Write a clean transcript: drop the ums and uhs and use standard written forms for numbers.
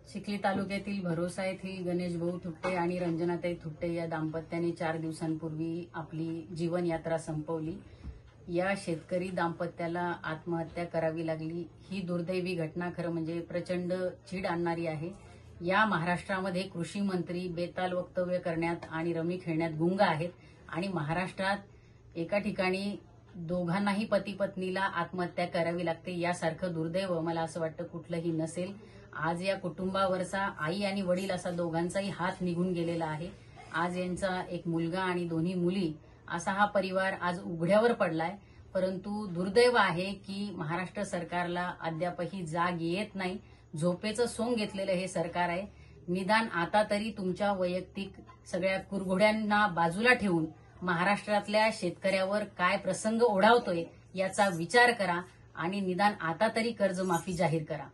चिखली तालुक्यातील भरोसा येथील गणेश भाऊ थुट्टे आणि रंजनाताई थुट्टे या दाम्पत्याने 4 दिवसांपूर्वी आपली जीवनयात्रा संपवली। या शेतकरी दाम्पत्याला आत्महत्या करावी लागली ही दुर्दैवी घटना खरं म्हणजे प्रचंड चीड आणणारी आहे। या महाराष्ट्रामध्ये कृषी मंत्री बेताल वक्तव्य करण्यात आणि रमी खेळण्यात गुंग आहेत आणि महाराष्ट्रात एका ठिकाणी दोघांनाही पती पत्नीला आत्महत्या करावी लागते यासारखं दुर्दैव मला असं वाटतं कुठलंही नसेल। आज या कुटुंबावरचा आई आणि वडील असा दोघांचाही हात निघून गेलेला आहे। आज यांचा एक मुलगा आणि दोन्ही मुली असा हा परिवार आज उघड्यावर पडलाय। परंतु दुर्दैव आहे की महाराष्ट्र सरकारला अद्यापही जाग येत नाही। झोपेचं सोंग घेतलेलं हे सरकार आहे। निदान आता तरी तुमच्या वैयक्तिक सगळ्या कुरघोड्यांना बाजूला ठेवून महाराष्ट्रातल्या शेतकऱ्यावर काय प्रसंग ओढावतोय याचा विचार करा आणि निदान आता तरी कर्जमाफी जाहीर करा।